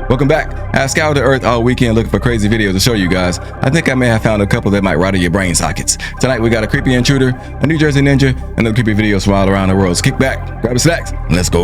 Welcome back. I scoured the earth all weekend looking for crazy videos to show you guys. I think I may have found a couple that might rattle your brain sockets. Tonight we got a creepy intruder, a New Jersey ninja, and other creepy videos from all around the world. So kick back, grab a snacks, and let's go.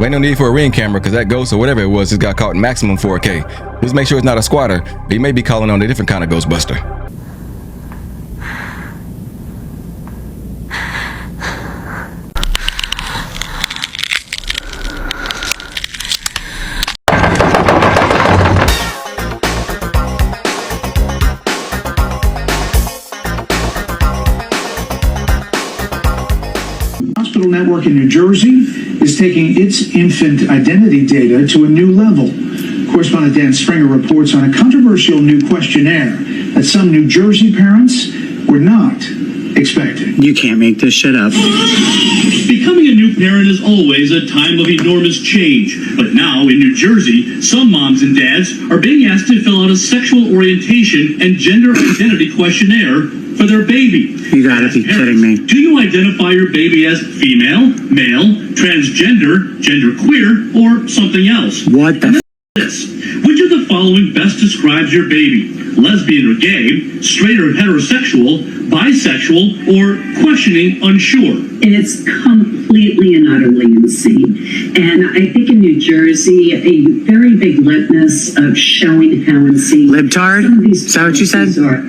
Ain't no need for a Ring camera because that ghost or whatever it was just got caught in maximum 4K. Just make sure it's not a squatter, or you may be calling on a different kind of Ghostbuster. Hospital network in New Jersey is taking its infant identity data to a new level. Correspondent Dan Springer reports on a controversial new questionnaire that some New Jersey parents were not expecting. You can't make this shit up. Becoming a new parent is always a time of enormous change. But now in New Jersey, some moms and dads are being asked to fill out a sexual orientation and gender identity questionnaire for their baby. You gotta be kidding me. Do you identify your baby as female, male, transgender, genderqueer, or something else? What the This. Which of the following best describes your baby? Lesbian or gay, straight or heterosexual, bisexual, or questioning unsure? And it's completely and utterly insane. And I think in New Jersey, a very big litmus of showing how insane. Libtard? Is that what you said?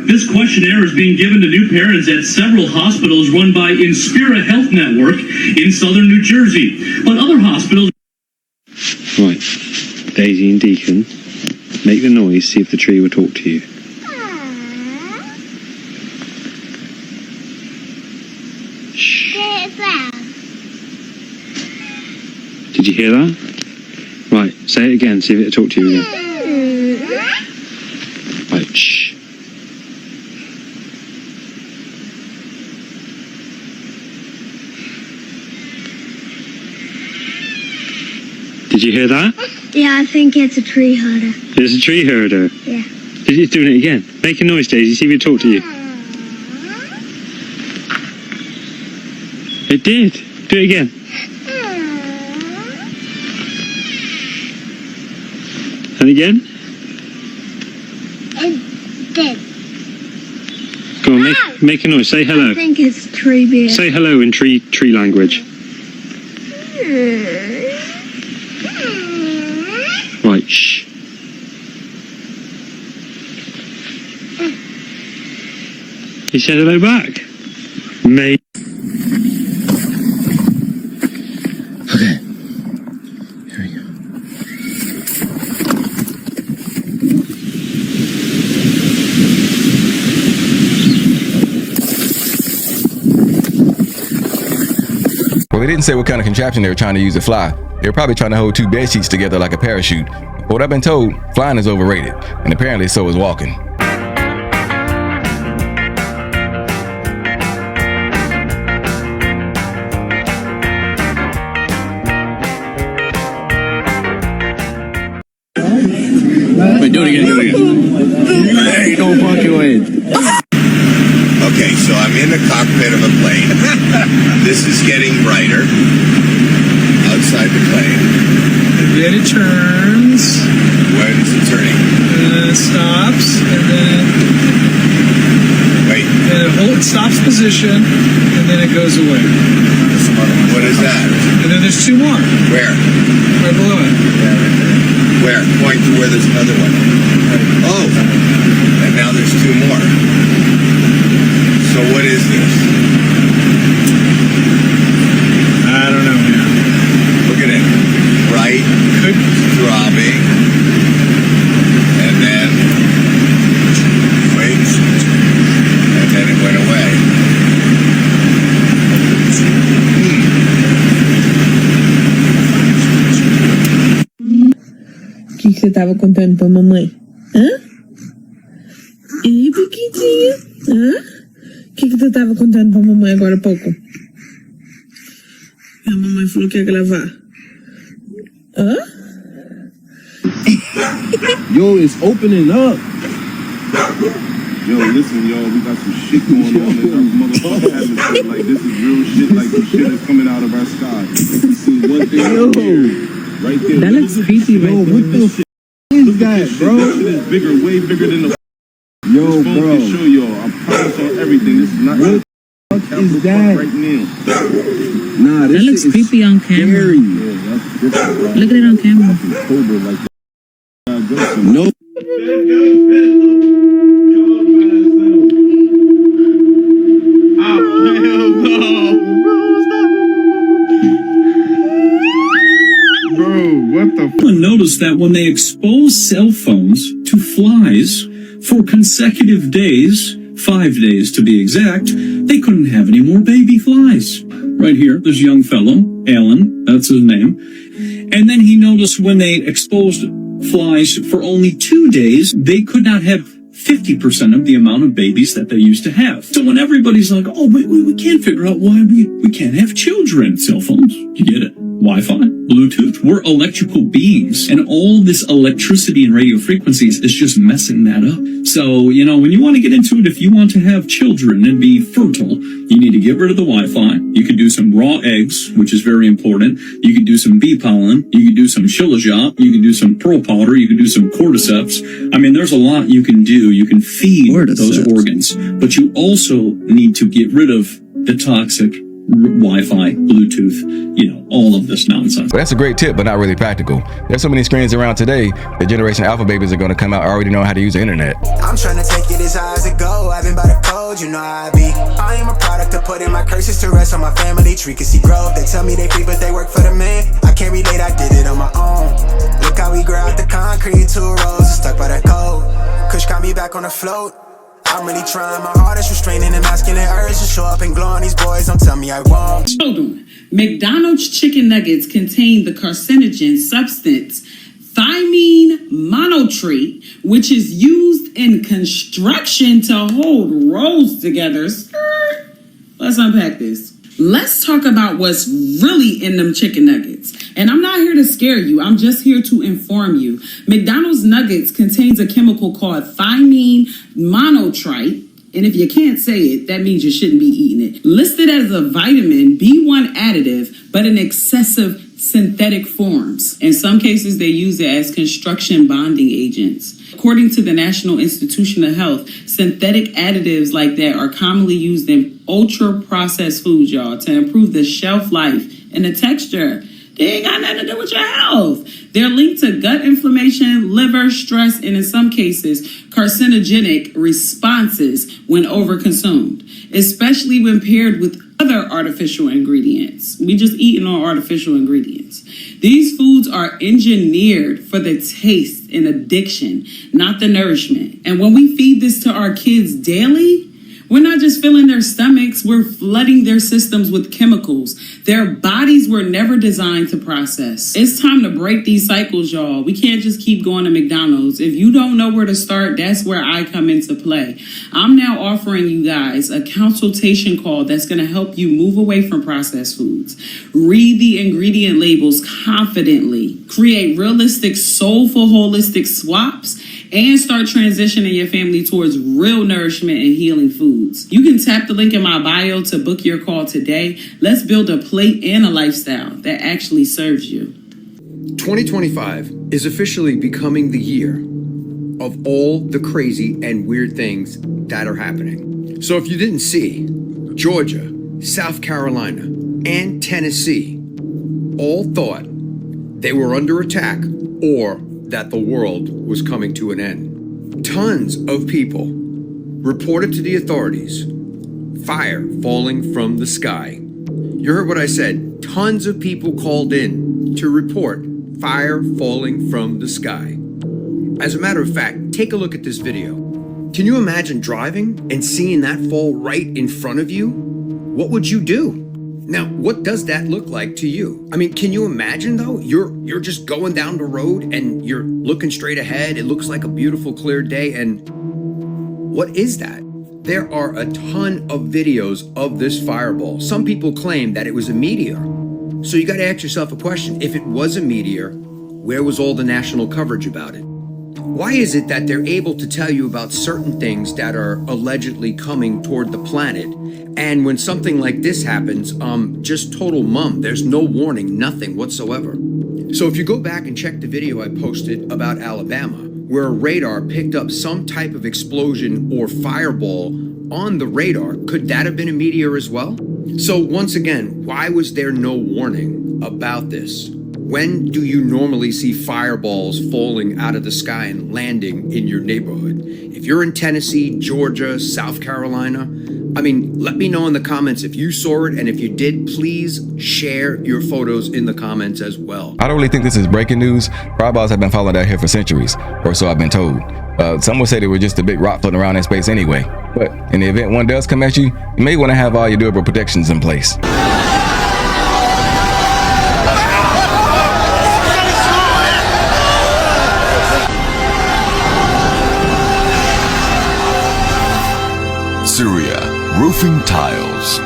This questionnaire is being given to new parents at several hospitals run by Inspira Health Network in southern New Jersey. But other hospitals... Right, Daisy and Deacon, make the noise, see if the tree will talk to you. Shh. Did you hear that? Right, say it again, see if it'll talk to you again. Right, shh. Did you hear that? Yeah, I think it's a tree herder. It's a tree herder. Yeah. It's doing it again. Make a noise, Daisy, see if it'll talk to you. It did. Do it again. And again. It did. Go on, make a noise. Say hello. I think it's tree beard. Say hello in tree language. Right, shh. He said hello back. Mate. Okay. Here we go. Well, they didn't say what kind of contraption they were trying to use to fly. They were probably trying to hold two bed sheets together like a parachute. But what I've been told, flying is overrated, and apparently so is walking. Wait, do it again. Hey, don't fuck your head. Okay, so I'm in the cockpit of a plane. This is getting brighter outside the plane. And then it turns. When's it turning? It stops, and then Wait. it stops position, and then it goes away. What is that? And then there's two more. Where? Right below it. Where? Point to where there's another one. Oh, and now there's two more. So what is this? I don't know, man. Look at it. Bright, throbbing, and then wait, and then it went away. O que você tava contando pra mamãe? Hã? Ei, Piquitinha? Hã? O que tu tava contando pra mamãe agora há pouco? A mamãe falou que ia gravar. Hã? Yo, it's opening up. Yo, listen, y'all, we got some shit going on in our motherfucking atmosphere. Like, this is real shit, like the shit that's coming out of our sky. This is one thing right there. That looks creepy right Yo, there. what the f*** is that, bro? This shit is bigger, way bigger than the Yo, phone bro. can show y'all. I promise on everything. This is not What the fuck is that? right now. Nah, this That looks shit is creepy on camera. scary. Yeah, that's different, bro. Look at it on camera. October, like No. Someone noticed that when they exposed cell phones to flies for consecutive days, 5 days to be exact, they couldn't have any more baby flies. Right here, this young fellow, Alan, that's his name. And then he noticed when they exposed flies for only 2 days, they could not have 50% of the amount of babies that they used to have. So when everybody's like, oh, we can't figure out why we can't have children. Cell phones, you get it. Wi-Fi, Bluetooth, we're electrical beings. And all this electricity and radio frequencies is just messing that up. So, you know, when you want to get into it, if you want to have children and be fertile, you need to get rid of the Wi-Fi. You can do some raw eggs, which is very important. You can do some bee pollen. You can do some 𝐬𝐲𝐽. You can do some pearl powder. You can do some cordyceps. I mean, there's a lot you can do. You can feed those organs, but you also need to get rid of the toxic Wi-Fi, Bluetooth, you know, all of this nonsense. Well, that's a great tip, but not really practical. There's so many screens around today, the Generation Alpha babies are going to come out already know how to use the internet. I'm trying to take it as high as it go. I've been by the code, you know how I be. I am a product of putting my curses to rest on my family tree. Can see growth. They tell me they free, but they work for the man. I can't relate, I did it on my own. Look how we grow out the concrete, 2 rows stuck by the code. Kush got me back on the float. I'm really trying my hardest, restraining and asking the urge to show up and glow on these boys. Don't tell me I won't. Children, McDonald's chicken nuggets contain the carcinogen substance thymine monotrate, which is used in construction to hold rows together. Let's unpack this. Let's talk about what's really in them chicken nuggets. And I'm not here to scare you. I'm just here to inform you. McDonald's nuggets contains a chemical called thymine monotrate. And if you can't say it, that means you shouldn't be eating it. Listed as a vitamin B1 additive, but in excessive synthetic forms. In some cases, they use it as construction bonding agents. According to the National Institution of Health, synthetic additives like that are commonly used in ultra-processed foods, y'all, to improve the shelf life and the texture. They ain't got nothing to do with your health. They're linked to gut inflammation, liver, stress, and in some cases, carcinogenic responses when overconsumed, especially when paired with other artificial ingredients. We just eating on artificial ingredients. These foods are engineered for the taste and addiction, not the nourishment. And when we feed this to our kids daily, we're not just filling their stomachs, we're flooding their systems with chemicals their bodies were never designed to process. It's time to break these cycles, y'all. We can't just keep going to McDonald's. If you don't know where to start, that's where I come into play. I'm now offering you guys a consultation call that's going to help you move away from processed foods. Read the ingredient labels confidently. Create realistic, soulful, holistic swaps, and start transitioning your family towards real nourishment and healing foods. You can tap the link in my bio to book your call today. Let's build a plate and a lifestyle that actually serves you. 2025 is officially becoming the year of all the crazy and weird things that are happening. So if you didn't see, Georgia, South Carolina, and Tennessee all thought they were under attack or that the world was coming to an end. Tons of people reported to the authorities fire falling from the sky. You heard what I said. Tons of people called in to report fire falling from the sky. As a matter of fact, take a look at this video. Can you imagine driving and seeing that fall right in front of you? What would you do? Now, what does that look like to you? I mean, can you imagine though? You're just going down the road and you're looking straight ahead. It looks like a beautiful, clear day. And what is that? There are a ton of videos of this fireball. Some people claim that it was a meteor. So you got to ask yourself a question. If it was a meteor, where was all the national coverage about it? Why is it that they're able to tell you about certain things that are allegedly coming toward the planet, and when something like this happens, just total mum, there's no warning, nothing whatsoever? So if you go back and check the video I posted about Alabama, where a radar picked up some type of explosion or fireball on the radar, could that have been a meteor as well? So once again, why was there no warning about this? When do you normally see fireballs falling out of the sky and landing in your neighborhood? If you're in Tennessee, Georgia, South Carolina, I mean, let me know in the comments if you saw it, and if you did, please share your photos in the comments as well. I don't really think this is breaking news. Fireballs have been falling out here for centuries, or so I've been told. Some would say they were just a big rock floating around in space anyway. But in the event one does come at you, you may want to have all your durable protections in place. Syria, roofing tiles.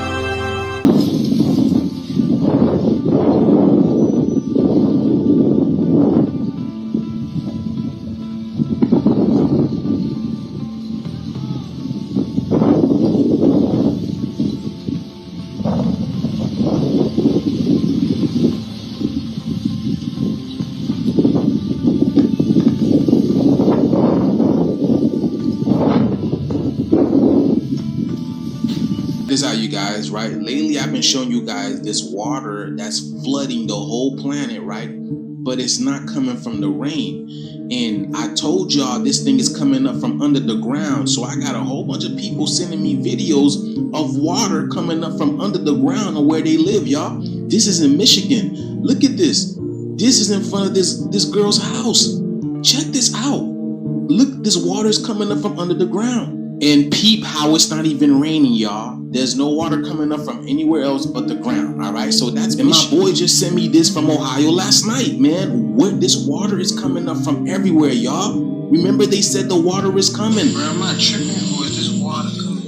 This how you guys, right? Lately I've been showing you guys this water that's flooding the whole planet, right? But it's not coming from the rain. And I told y'all this thing is coming up from under the ground. So I got a whole bunch of people sending me videos of water coming up from under the ground of where they live, y'all. This is in Michigan. Look at this. This is in front of this girl's house. Check this out. Look, this water is coming up from under the ground. And peep how it's not even raining, y'all. There's no water coming up from anywhere else but the ground, all right? So that's, and my boy just sent me this from Ohio last night, man. Where this water is coming up from everywhere, y'all. Remember they said the water is coming. Bro, I'm not tripping. Who is this water coming?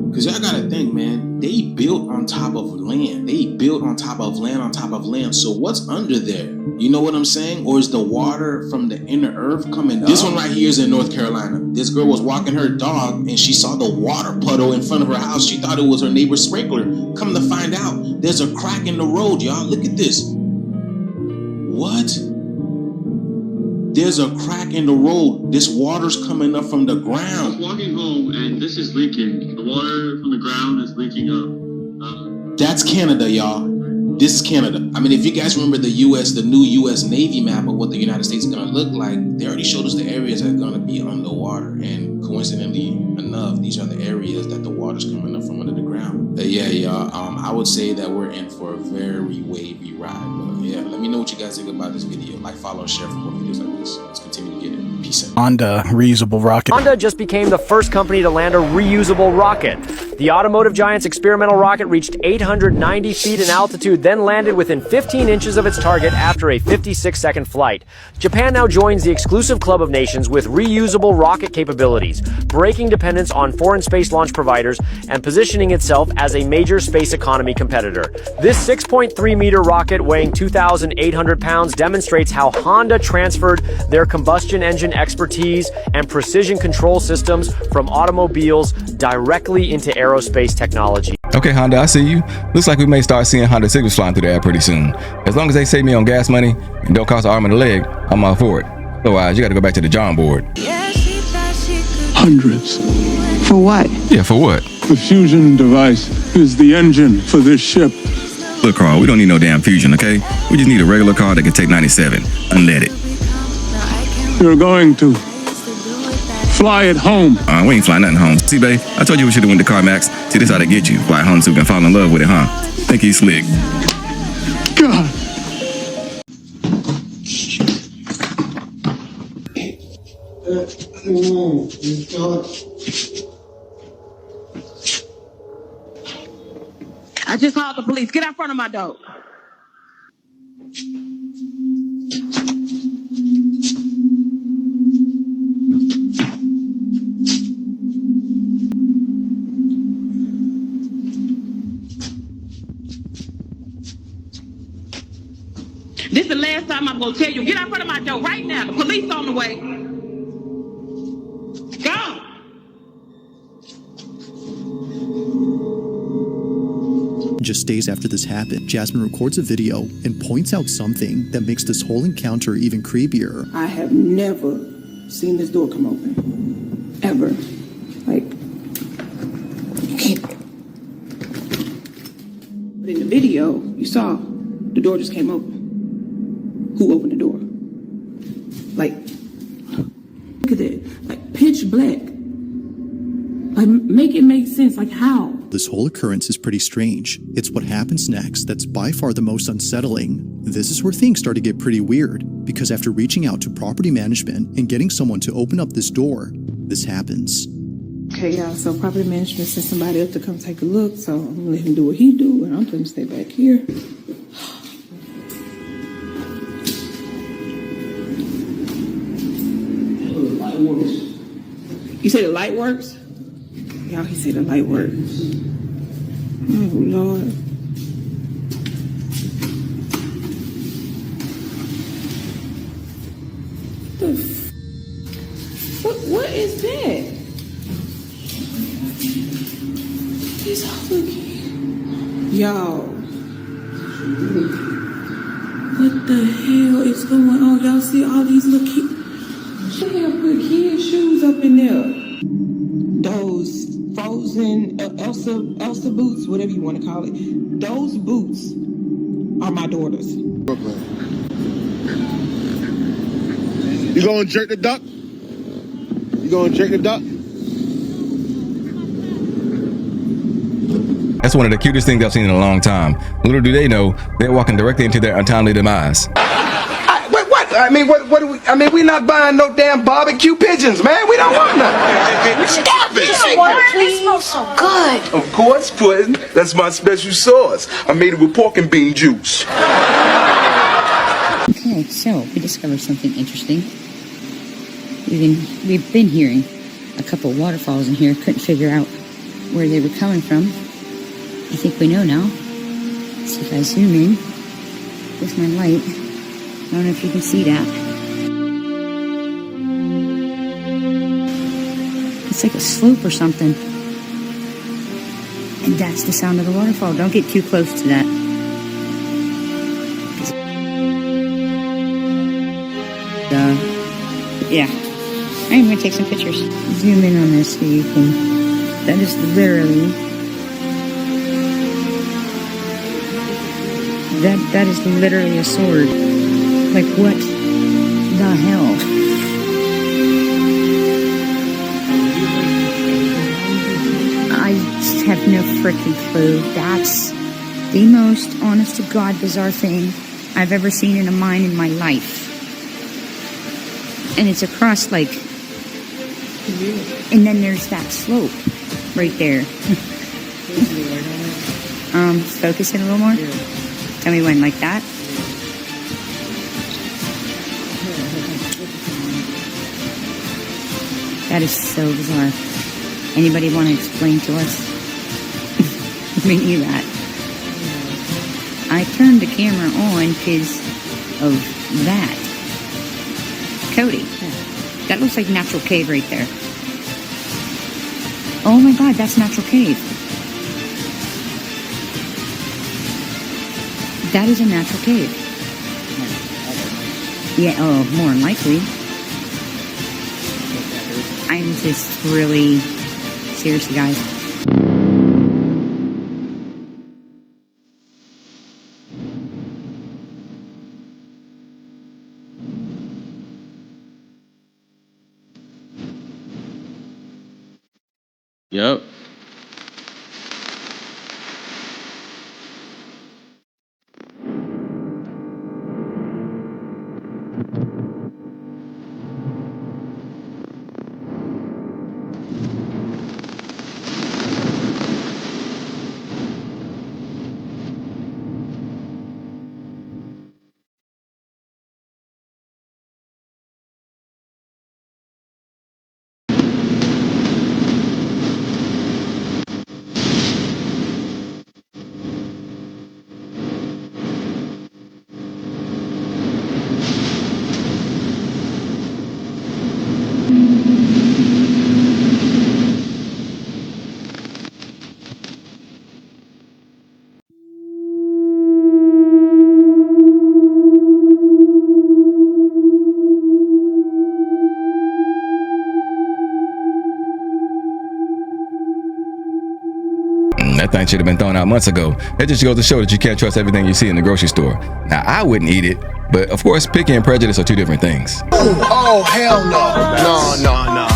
Because y'all gotta think, man, they built on top of land. They built on top of land on top of land. So what's under there? You know what I'm saying? Or is the water from the inner earth coming up? This one right here is in North Carolina. This girl was walking her dog and she saw the water puddle in front of her house. She thought it was her neighbor's sprinkler. Come to find out, there's a crack in the road, y'all. Look at this. What? There's a crack in the road. This water's coming up from the ground. I was walking home and this is leaking. The water from the ground is leaking up. That's Canada, y'all. This is Canada. I mean, if you guys remember the new U.S. Navy map of what the United States is going to look like, they already showed us the areas that are going to be underwater. And coincidentally enough, these are the areas that the water's coming up from under the ground. Yeah, y'all. I would say that we're in for a very wavy ride. But yeah, let me know what you guys think about this video. Like, follow, share for more videos like this. Let's continue to get it. Peace out. Honda reusable rocket. Honda just became the first company to land a reusable rocket. The automotive giant's experimental rocket reached 890 feet in altitude, then landed within 15 inches of its target after a 56-second flight. Japan now joins the exclusive club of nations with reusable rocket capabilities, breaking dependence on foreign space launch providers and positioning itself as a major space economy competitor. This 6.3-meter rocket weighing 2,800 pounds demonstrates how Honda transferred their combustion engine expertise and precision control systems from automobiles directly into aerospace technology. Okay, Honda, I see you. Looks like we may start seeing Honda signals flying through the air pretty soon. As long as they save me on gas money and don't cost an arm and a leg, I'm all for it. Otherwise, you gotta go back to the drawing board. Hundreds. For what? Yeah, for what? The fusion device is the engine for this ship. Look, Carl, we don't need no damn fusion, okay? We just need a regular car that can take 97. Unleaded. You're going to fly it home. We ain't flying nothing home. See, babe, I told you we should have went to CarMax. See, this how they get you. Fly home so we can fall in love with it, huh? Think he's slick. God. I just called the police. Get out front of my door. This is the last time I'm gonna tell you, get out front of my door right now. The police on the way. Go! Just days after this happened, Jasmine records a video and points out something that makes this whole encounter even creepier. I have never seen this door come open. Ever. Like, you can't. But in the video, you saw the door just came open. Who opened the door? Like, look at that. Like, pitch black. Like, make it make sense. Like, how? This whole occurrence is pretty strange. It's what happens next that's by far the most unsettling. This is where things start to get pretty weird, because after reaching out to property management and getting someone to open up this door, this happens. Okay, y'all, so property management sent somebody up to come take a look, so I'm gonna let him do what he do, and I'm gonna stay back here. You say the light works? Y'all, he said the light works. Oh, Lord. What is that? It's y'all. What the hell is going on? Y'all see all these little kids? She have put kids' shoes up in there. Those frozen Elsa boots, whatever you want to call it. Those boots are my daughter's. You gonna jerk the duck? You gonna jerk the duck? That's one of the cutest things I've seen in a long time. Little do they know, they're walking directly into their untimely demise. What? I mean, what do we? I mean, we not buying no damn barbecue pigeons, man. We don't want none. Stop it! It smells so good. Of course, pudding. That's my special sauce. I made it with pork and bean juice. Okay, so we discovered something interesting. We've been hearing a couple waterfalls in here. Couldn't figure out where they were coming from. I think we know now. Let's see if I zoom in with my light. I don't know if you can see that. It's like a slope or something. And that's the sound of the waterfall. Don't get too close to that. Yeah. I'm going to take some pictures. Zoom in on this so you can... That is literally... That is literally a sword. Like, what the hell? I just have no freaking clue. That's the most honest-to-God bizarre thing I've ever seen in a mine in my life. And it's across, like... And then there's that slope right there. Focus in a little more? Tell me when, like that? That is so bizarre. Anybody want to explain to us? Me that. I turned the camera on because of that. Cody, that looks like natural cave right there. Oh my God, that's natural cave. That is a natural cave. Yeah, oh, more than likely. I'm just really, seriously, guys. Yep. should have been thrown out months ago. That just goes to show that you can't trust everything you see in the grocery store. Now, I wouldn't eat it, but of course, picky and prejudice are two different things. Oh, hell no. No.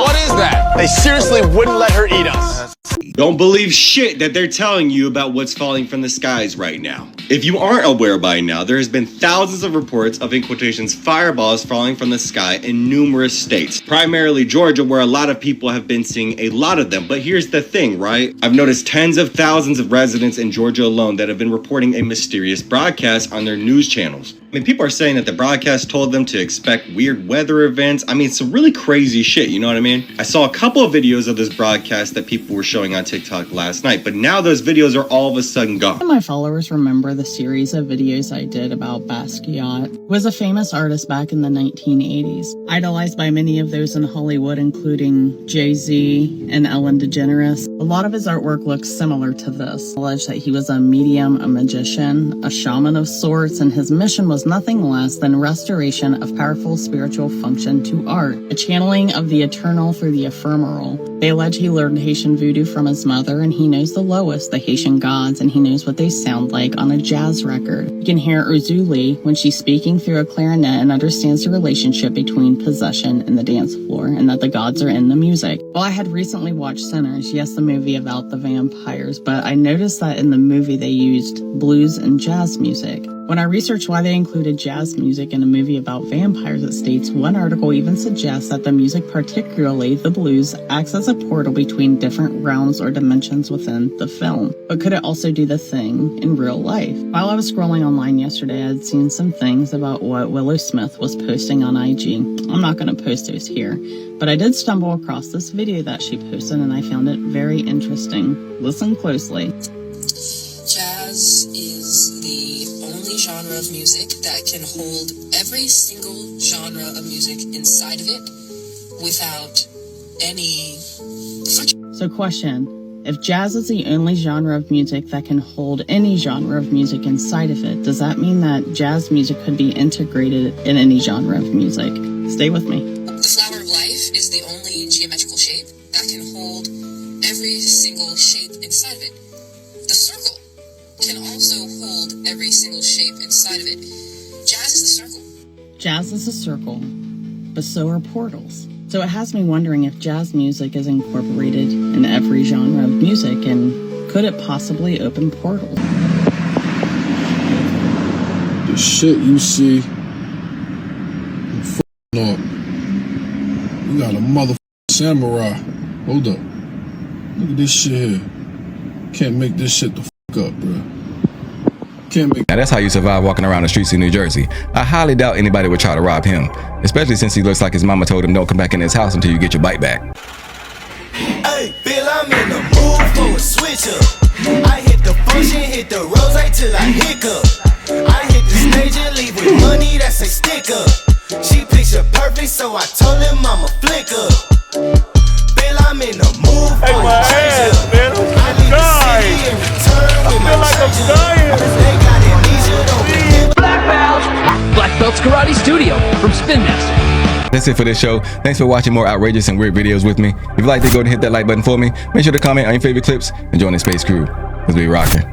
What is that? They seriously wouldn't let her eat us. Don't believe shit that they're telling you about what's falling from the skies right now. If you aren't aware by now, there has been thousands of reports of, in quotations, fireballs falling from the sky in numerous states. Primarily Georgia, where a lot of people have been seeing a lot of them. But here's the thing, right? I've noticed tens of thousands of residents in Georgia alone that have been reporting a mysterious broadcast on their news channels. I mean, people are saying that the broadcast told them to expect weird weather events. I mean, some really crazy shit, you know what I mean? I saw a couple of videos of this broadcast that people were showing on TikTok last night, but now those videos are all of a sudden gone. My followers remember the series of videos I did about Basquiat, who was a famous artist back in the 1980s, idolized by many of those in Hollywood, including Jay-Z and Ellen DeGeneres. A lot of his artwork looks similar to this. Alleged that he was a medium, a magician, a shaman of sorts, and his mission was nothing less than restoration of powerful spiritual function to art, a channeling of the eternal through the ephemeral. They allege he learned Haitian voodoo from his mother, and he knows the lowest, the Haitian gods, and he knows what they sound like on a jazz record. You can hear 𝐟𝐨𝐫𝐿 when she's speaking through a clarinet and understands the relationship between possession and the dance floor, and that the gods are in the music. Well, I had recently watched Sinners, yes, the movie about the vampires, but I noticed that in the movie they used blues and jazz music. When I researched why they included jazz music in a movie about vampires, it states one article even suggests that the music, particularly the blues, acts as a portal between different realms or dimensions within the film. But could it also do the thing in real life? While I was scrolling online yesterday, I had seen some things about what Willow Smith was posting on IG. I'm not going to post those here, but I did stumble across this video that she posted and I found it very interesting. Listen closely. Jazz is the only genre of music that can hold every single genre of music inside of it without any friction. So question, if jazz is the only genre of music that can hold any genre of music inside of it, does that mean that jazz music could be integrated in any genre of music? Stay with me. The flower of life is the only geometrical shape that can hold every single shape inside of it. The circle can also hold every single shape inside of it. Jazz is the circle. Jazz is a circle, but so are portals. So it has me wondering if jazz music is incorporated in every genre of music, and could it possibly open portals? The shit you see, I'm f***ing up. We got a motherfucking samurai. Hold up. Look at this shit here. Can't make this shit the f*** up, bro. Now that's how you survive walking around the streets of New Jersey. I highly doubt anybody would try to rob him, especially since he looks like his mama told him don't come back in his house until you get your bike back. Hey, Bill, I'm in the mood for a switch up. I hit the function, hit the rose till I hiccup. I hit the stage and leave with money that's a stick up. She picture perfect, so I told him I'ma flick up. Bill, I'm in the mood for a change up. I leave the city and return with my change up. Black Belts Karate Studio from Spin Master. That's it for this show. Thanks for watching more outrageous and weird videos with me. If you like to go and hit that like button for me, make sure to comment on your favorite clips and join the space crew, because we rockin'.